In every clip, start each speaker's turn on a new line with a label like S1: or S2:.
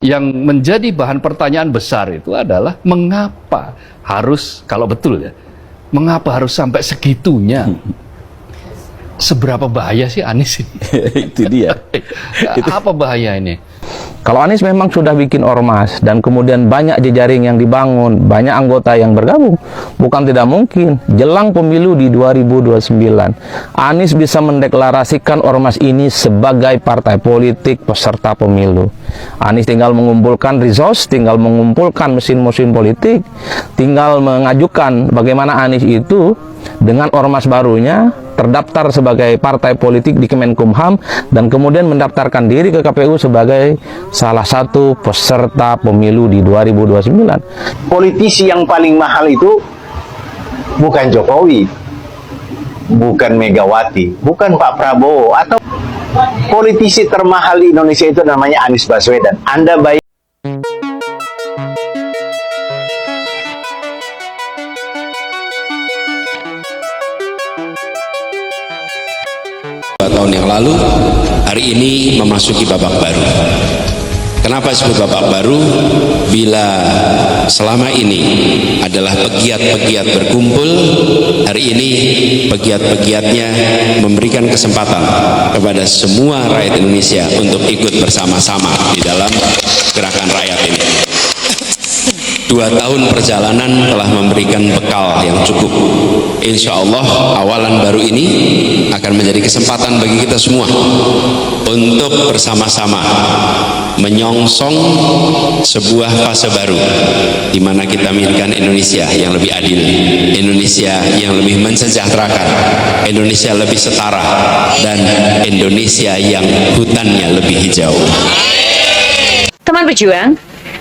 S1: Yang menjadi bahan pertanyaan besar itu adalah mengapa harus, kalau betul ya, mengapa harus sampai segitunya? Seberapa bahaya sih Anies ini?
S2: Itu dia.
S1: Apa bahaya ini?
S2: Kalau Anies memang sudah bikin ormas dan kemudian banyak jejaring yang dibangun, banyak anggota yang bergabung, bukan tidak mungkin jelang pemilu di 2029 Anies bisa mendeklarasikan ormas ini sebagai partai politik peserta pemilu. Anies tinggal mengumpulkan resource, tinggal mengumpulkan mesin-mesin politik, tinggal mengajukan bagaimana Anies itu dengan ormas barunya terdaftar sebagai partai politik di Kemenkumham dan kemudian mendaftarkan diri ke KPU sebagai salah satu peserta pemilu di 2029.
S3: Politisi yang paling mahal itu bukan Jokowi, bukan Megawati, bukan Pak Prabowo, atau politisi termahal di Indonesia itu namanya Anies Baswedan. Anda bayangkan.
S4: Tahun yang lalu, hari ini memasuki babak baru. Kenapa disebut babak baru? Bila selama ini adalah pegiat-pegiat berkumpul, hari ini pegiat-pegiatnya memberikan kesempatan kepada semua rakyat Indonesia untuk ikut bersama-sama di dalam gerakan rakyat ini. 2 tahun perjalanan telah memberikan bekal yang cukup. Insya Allah awalan baru ini akan menjadi kesempatan bagi kita semua untuk bersama-sama menyongsong sebuah fase baru di mana kita menginginkan Indonesia yang lebih adil, Indonesia yang lebih mensejahterakan, Indonesia lebih setara, dan Indonesia yang hutannya lebih hijau.
S5: Teman pejuang,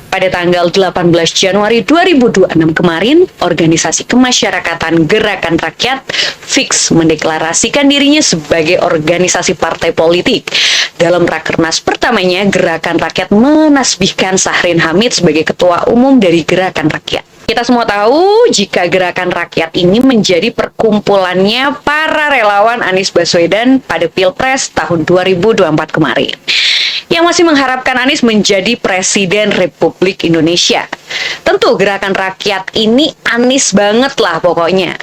S5: pada tanggal 18 Januari 2026 kemarin, organisasi kemasyarakatan Gerakan Rakyat fix mendeklarasikan dirinya sebagai organisasi partai politik. Dalam rakernas pertamanya, Gerakan Rakyat menasbihkan Syahrin Hamid sebagai ketua umum dari Gerakan Rakyat. Kita semua tahu jika Gerakan Rakyat ini menjadi perkumpulannya para relawan Anies Baswedan pada Pilpres tahun 2024 kemarin, yang masih mengharapkan Anies menjadi Presiden Republik Indonesia. Tentu Gerakan Rakyat ini Anies banget lah pokoknya.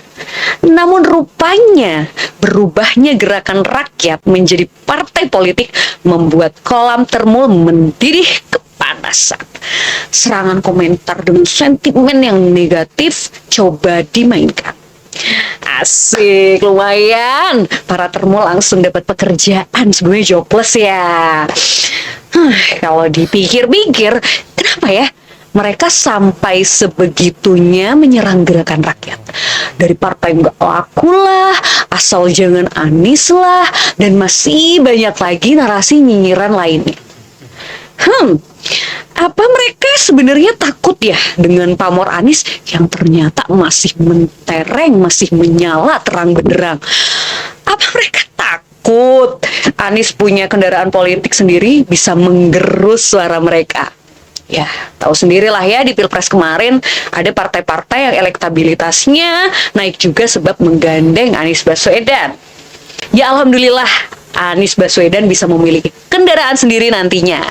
S5: Namun rupanya berubahnya Gerakan Rakyat menjadi partai politik membuat kolam Termul mendidih kepanasan. Serangan komentar dengan sentimen yang negatif coba dimainkan. Asik, lumayan. Para Termul langsung dapat pekerjaan, sebenarnya jobless ya. Kalau dipikir-pikir, kenapa ya mereka sampai sebegitunya menyerang Gerakan Rakyat? Dari partai nggak laku lah, asal jangan Anies lah, dan masih banyak lagi narasi nyinyiran lainnya. Apa mereka sebenarnya takut ya dengan pamor Anies yang ternyata masih mentereng, masih menyala terang benderang? Apa mereka takut Anies punya kendaraan politik sendiri bisa menggerus suara mereka? Ya, tahu sendirilah ya, di Pilpres kemarin ada partai-partai yang elektabilitasnya naik juga sebab menggandeng Anies Baswedan. Ya alhamdulillah, Anies Baswedan bisa memiliki kendaraan sendiri nantinya.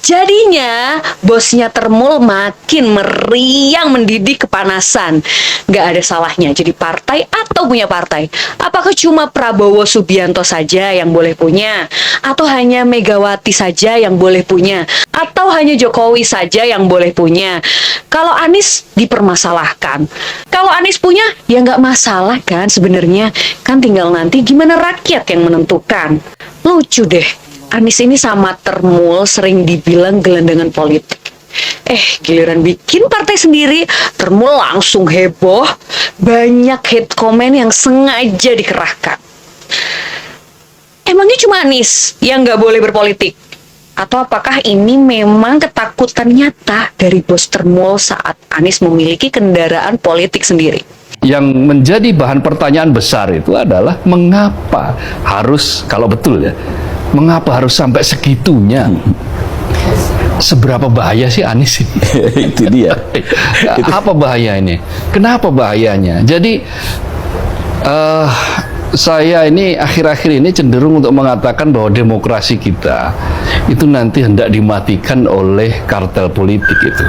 S5: Jadinya bosnya Termul makin meriang mendidih kepanasan. Gak ada salahnya jadi partai atau punya partai. Apakah cuma Prabowo Subianto saja yang boleh punya? Atau hanya Megawati saja yang boleh punya? Atau hanya Jokowi saja yang boleh punya? Kalau Anies dipermasalahkan. Kalau Anies punya ya nggak masalah kan sebenarnya. Kan tinggal nanti gimana rakyat yang menentukan. Lucu deh, Anies ini sama Termul sering dibilang gelandangan politik. Giliran bikin partai sendiri, Termul langsung heboh. Banyak hate comment yang sengaja dikerahkan. Emangnya cuma Anies yang nggak boleh berpolitik? Atau apakah ini memang ketakutan nyata dari bos Termul saat Anies memiliki kendaraan politik sendiri?
S1: Yang menjadi bahan pertanyaan besar itu adalah mengapa harus, kalau betul ya, mengapa harus sampai segitunya? Seberapa bahaya sih Anies ini?
S2: Itu dia.
S1: Apa bahaya ini? Kenapa bahayanya? Jadi Saya ini akhir-akhir ini cenderung untuk mengatakan bahwa demokrasi kita itu nanti hendak dimatikan oleh kartel politik itu.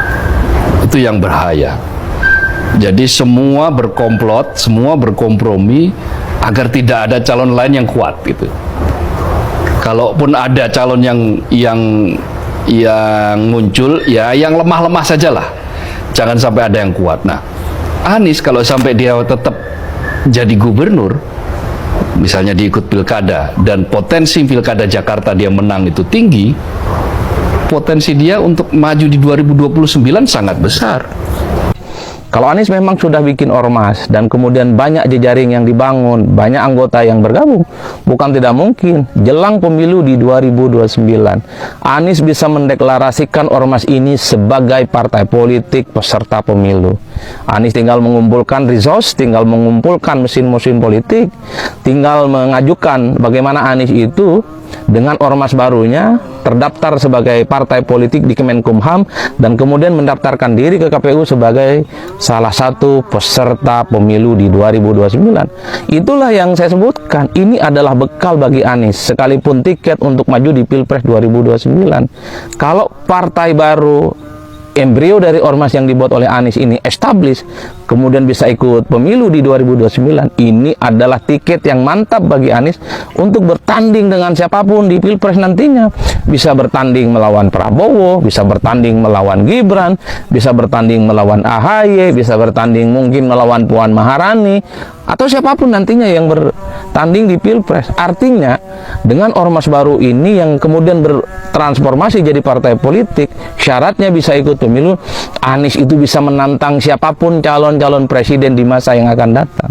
S1: Itu yang bahaya. Jadi semua berkomplot, semua berkompromi agar tidak ada calon lain yang kuat gitu. Kalaupun ada calon yang muncul, ya yang lemah-lemah sajalah. Jangan sampai ada yang kuat. Nah, Anies kalau sampai dia tetap jadi gubernur, misalnya diikut pilkada dan potensi pilkada Jakarta dia menang itu tinggi, potensi dia untuk maju di 2029 sangat besar.
S2: Kalau Anies memang sudah bikin ormas dan kemudian banyak jejaring yang dibangun, banyak anggota yang bergabung, bukan tidak mungkin jelang pemilu di 2029 Anies bisa mendeklarasikan ormas ini sebagai partai politik peserta pemilu. Anies tinggal mengumpulkan resource, tinggal mengumpulkan mesin-mesin politik, tinggal mengajukan bagaimana Anies itu dengan ormas barunya terdaftar sebagai partai politik di Kemenkumham dan kemudian mendaftarkan diri ke KPU sebagai salah satu peserta pemilu di 2029. Itulah yang saya sebutkan, ini adalah bekal bagi Anies sekalipun tiket untuk maju di Pilpres 2029. Kalau partai baru embrio dari ormas yang dibuat oleh Anies ini establish, kemudian bisa ikut pemilu di 2029, ini adalah tiket yang mantap bagi Anies untuk bertanding dengan siapapun di Pilpres nantinya. Bisa bertanding melawan Prabowo, bisa bertanding melawan Gibran, bisa bertanding melawan AHY, bisa bertanding mungkin melawan Puan Maharani, atau siapapun nantinya yang bertanding di Pilpres. Artinya, dengan ormas baru ini yang kemudian bertransformasi jadi partai politik, syaratnya bisa ikut pemilu, Anies itu bisa menantang siapapun calon-calon presiden di masa yang akan datang.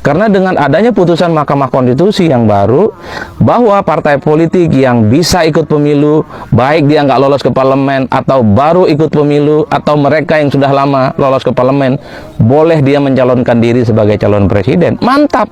S2: Karena dengan adanya putusan Mahkamah Konstitusi yang baru, bahwa partai politik yang bisa ikut pemilu, baik dia nggak lolos ke parlemen, atau baru ikut pemilu, atau mereka yang sudah lama lolos ke parlemen, boleh dia mencalonkan diri sebagai calon presiden. Mantap.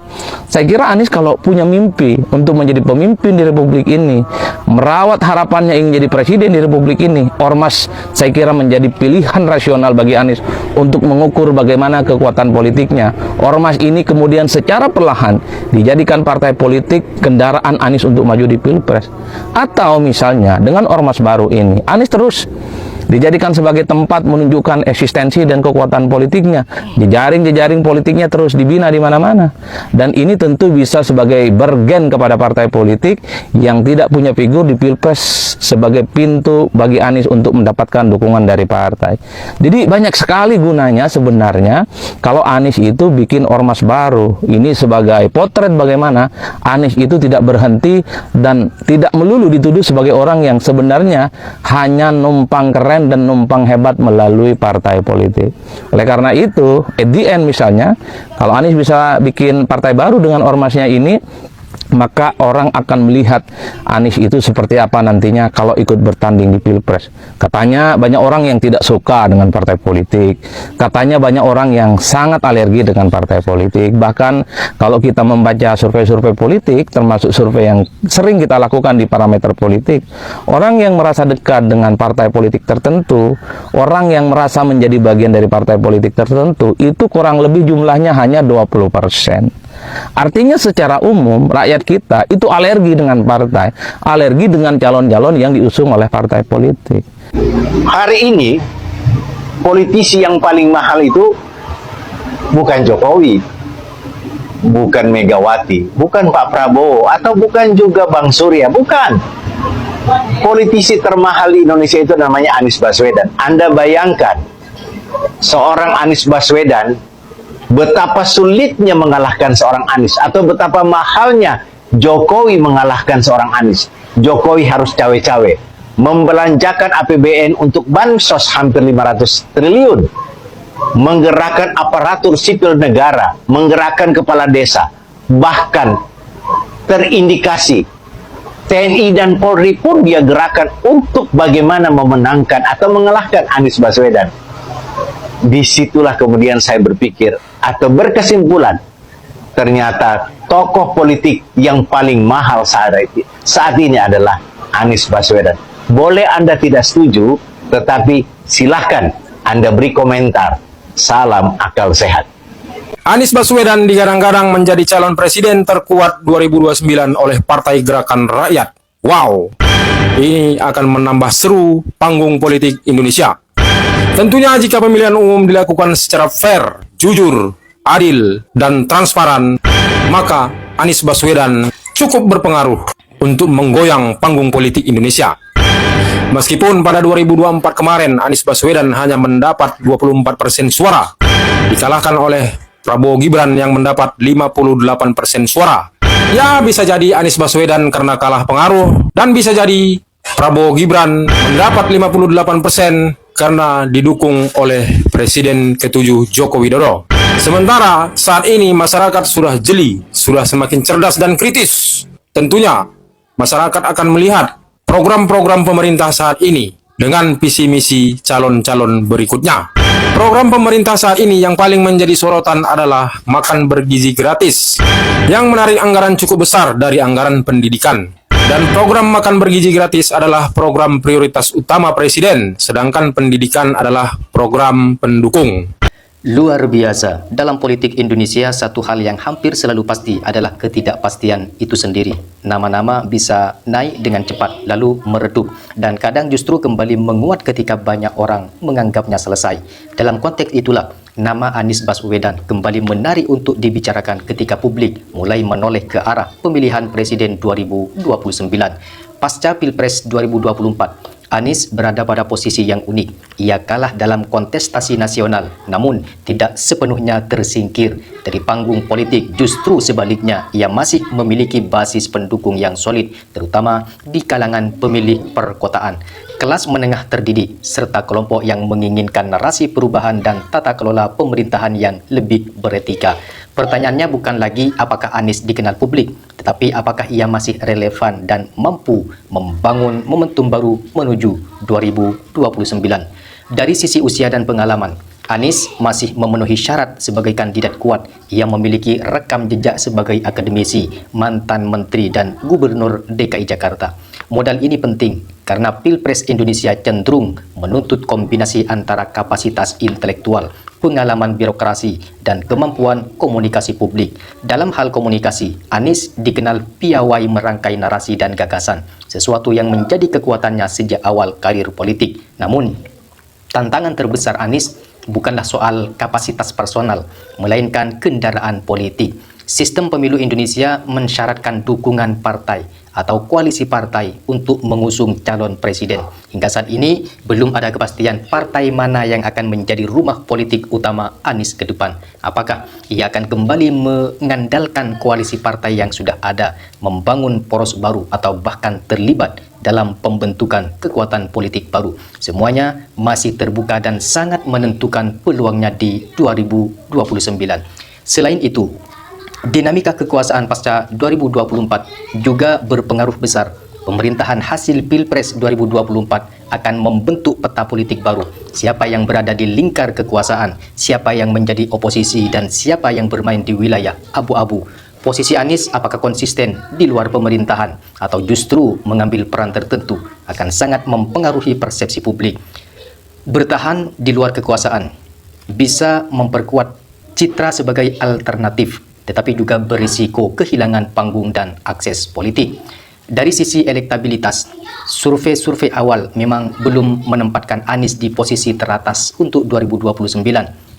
S2: Saya kira Anies kalau punya mimpi untuk menjadi pemimpin di Republik ini, merawat harapannya ingin jadi presiden di Republik ini, ormas saya kira menjadi pilihan rasional bagi Anies untuk mengukur bagaimana kekuatan politiknya. Ormas ini kemudian secara perlahan dijadikan partai politik kendaraan Anies untuk maju di Pilpres. Atau misalnya dengan ormas baru ini, Anies terus dijadikan sebagai tempat menunjukkan eksistensi dan kekuatan politiknya. Jejaring-jejaring politiknya terus dibina di mana-mana. Dan ini tentu bisa sebagai bergen kepada partai politik yang tidak punya figur di Pilpres sebagai pintu bagi Anies untuk mendapatkan dukungan dari partai. Jadi banyak sekali gunanya sebenarnya kalau Anies itu bikin ormas baru. Ini sebagai potret bagaimana Anies itu tidak berhenti dan tidak melulu dituduh sebagai orang yang sebenarnya hanya numpang keren dan numpang hebat melalui partai politik. Oleh karena itu, at the end misalnya, kalau Anies bisa bikin partai baru dengan ormasnya ini, maka orang akan melihat Anies itu seperti apa nantinya kalau ikut bertanding di Pilpres. Katanya banyak orang yang tidak suka dengan partai politik. Katanya banyak orang yang sangat alergi dengan partai politik. Bahkan kalau kita membaca survei-survei politik, termasuk survei yang sering kita lakukan di parameter politik, orang yang merasa dekat dengan partai politik tertentu, orang yang merasa menjadi bagian dari partai politik tertentu, itu kurang lebih jumlahnya hanya 20%. Artinya secara umum rakyat kita itu alergi dengan partai, alergi dengan calon-calon yang diusung oleh partai politik.
S3: Hari ini politisi yang paling mahal itu bukan Jokowi, bukan Megawati, bukan Pak Prabowo, atau bukan juga Bang Surya, bukan. Politisi termahal di Indonesia itu namanya Anies Baswedan. Anda bayangkan seorang Anies Baswedan betapa sulitnya mengalahkan seorang Anies, atau betapa mahalnya Jokowi mengalahkan seorang Anies. Jokowi harus cawe-cawe membelanjakan APBN untuk bansos hampir 500 triliun, menggerakkan aparatur sipil negara, menggerakkan kepala desa, bahkan terindikasi TNI dan Polri pun dia gerakan untuk bagaimana memenangkan atau mengalahkan Anies Baswedan. Disitulah kemudian saya berpikir atau berkesimpulan, ternyata tokoh politik yang paling mahal saat ini adalah Anies Baswedan. Boleh Anda tidak setuju, tetapi silahkan Anda beri komentar. Salam akal sehat.
S6: Anies Baswedan digadang-gadang menjadi calon presiden terkuat 2029 oleh Partai Gerakan Rakyat. Wow, ini akan menambah seru panggung politik Indonesia. Tentunya jika pemilihan umum dilakukan secara fair, jujur, adil, dan transparan, maka Anies Baswedan cukup berpengaruh untuk menggoyang panggung politik Indonesia. Meskipun pada 2024 kemarin Anies Baswedan hanya mendapat 24% suara, dikalahkan oleh Prabowo Gibran yang mendapat 58% suara. Ya, bisa jadi Anies Baswedan karena kalah pengaruh, dan bisa jadi Prabowo Gibran mendapat 58% karena didukung oleh Presiden ke-7 Joko Widodo. Sementara saat ini masyarakat sudah jeli, sudah semakin cerdas dan kritis. Tentunya masyarakat akan melihat program-program pemerintah saat ini dengan visi misi calon-calon berikutnya. Program pemerintah saat ini yang paling menjadi sorotan adalah makan bergizi gratis, yang menarik anggaran cukup besar dari anggaran pendidikan. Dan program makan bergizi gratis adalah program prioritas utama Presiden, sedangkan pendidikan adalah program pendukung.
S7: Luar biasa, dalam politik Indonesia satu hal yang hampir selalu pasti adalah ketidakpastian itu sendiri. Nama-nama bisa naik dengan cepat lalu meredup, dan kadang justru kembali menguat ketika banyak orang menganggapnya selesai. Dalam konteks itulah nama Anies Baswedan kembali menarik untuk dibicarakan ketika publik mulai menoleh ke arah pemilihan Presiden 2029. Pasca Pilpres 2024, Anies berada pada posisi yang unik. Ia kalah dalam kontestasi nasional, namun tidak sepenuhnya tersingkir dari panggung politik. Justru sebaliknya, ia masih memiliki basis pendukung yang solid, terutama di kalangan pemilih perkotaan, kelas menengah terdidik, serta kelompok yang menginginkan narasi perubahan dan tata kelola pemerintahan yang lebih beretika. Pertanyaannya bukan lagi apakah Anies dikenal publik, tetapi apakah ia masih relevan dan mampu membangun momentum baru menuju 2029. Dari sisi usia dan pengalaman, Anies masih memenuhi syarat sebagai kandidat kuat. Ia memiliki rekam jejak sebagai akademisi, mantan menteri, dan gubernur DKI Jakarta. Modal ini penting karena Pilpres Indonesia cenderung menuntut kombinasi antara kapasitas intelektual, pengalaman birokrasi, dan kemampuan komunikasi publik. Dalam hal komunikasi, Anies dikenal piawai merangkai narasi dan gagasan, sesuatu yang menjadi kekuatannya sejak awal karir politik. Namun, tantangan terbesar Anies bukanlah soal kapasitas personal, melainkan kendaraan politik. Sistem pemilu Indonesia mensyaratkan dukungan partai atau koalisi partai untuk mengusung calon presiden. Hingga saat ini belum ada kepastian partai mana yang akan menjadi rumah politik utama Anies ke depan. Apakah ia akan kembali mengandalkan koalisi partai yang sudah ada, membangun poros baru, atau bahkan terlibat dalam pembentukan kekuatan politik baru? Semuanya masih terbuka dan sangat menentukan peluangnya di 2029. Selain itu, dinamika kekuasaan pasca 2024 juga berpengaruh besar. Pemerintahan hasil Pilpres 2024 akan membentuk peta politik baru. Siapa yang berada di lingkar kekuasaan, siapa yang menjadi oposisi, dan siapa yang bermain di wilayah abu-abu. Posisi Anies apakah konsisten di luar pemerintahan atau justru mengambil peran tertentu akan sangat mempengaruhi persepsi publik. Bertahan di luar kekuasaan bisa memperkuat citra sebagai alternatif, tetapi juga berisiko kehilangan panggung dan akses politik. Dari sisi elektabilitas, survei-survei awal memang belum menempatkan Anies di posisi teratas untuk 2029.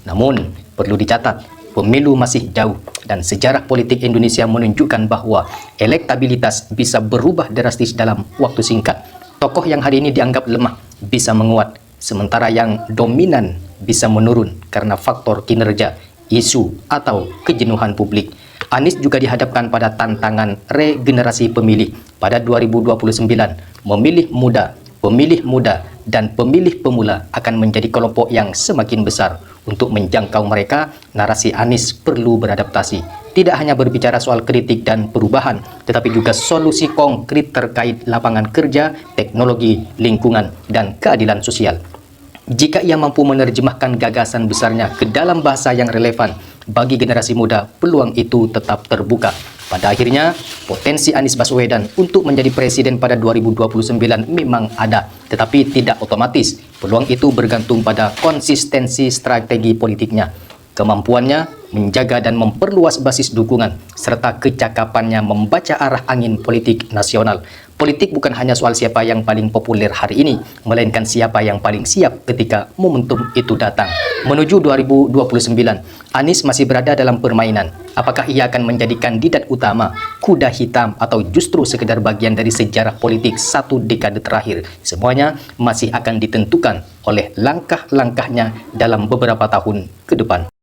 S7: Namun, perlu dicatat, pemilu masih jauh dan sejarah politik Indonesia menunjukkan bahwa elektabilitas bisa berubah drastis dalam waktu singkat. Tokoh yang hari ini dianggap lemah bisa menguat, sementara yang dominan bisa menurun karena faktor kinerja, isu, atau kejenuhan publik. Anies juga dihadapkan pada tantangan regenerasi pemilih pada 2029. Pemilih muda, dan pemilih pemula akan menjadi kelompok yang semakin besar. Untuk menjangkau mereka, narasi Anies perlu beradaptasi. Tidak hanya berbicara soal kritik dan perubahan, tetapi juga solusi konkret terkait lapangan kerja, teknologi, lingkungan, dan keadilan sosial. Jika ia mampu menerjemahkan gagasan besarnya ke dalam bahasa yang relevan bagi generasi muda, peluang itu tetap terbuka. Pada akhirnya, potensi Anies Baswedan untuk menjadi presiden pada 2029 memang ada, tetapi tidak otomatis. Peluang itu bergantung pada konsistensi strategi politiknya, kemampuannya menjaga dan memperluas basis dukungan, serta kecakapannya membaca arah angin politik nasional. Politik bukan hanya soal siapa yang paling populer hari ini, melainkan siapa yang paling siap ketika momentum itu datang. Menuju 2029, Anies masih berada dalam permainan. Apakah ia akan menjadi kandidat utama, kuda hitam, atau justru sekedar bagian dari sejarah politik satu dekade terakhir? Semuanya masih akan ditentukan oleh langkah-langkahnya dalam beberapa tahun ke depan.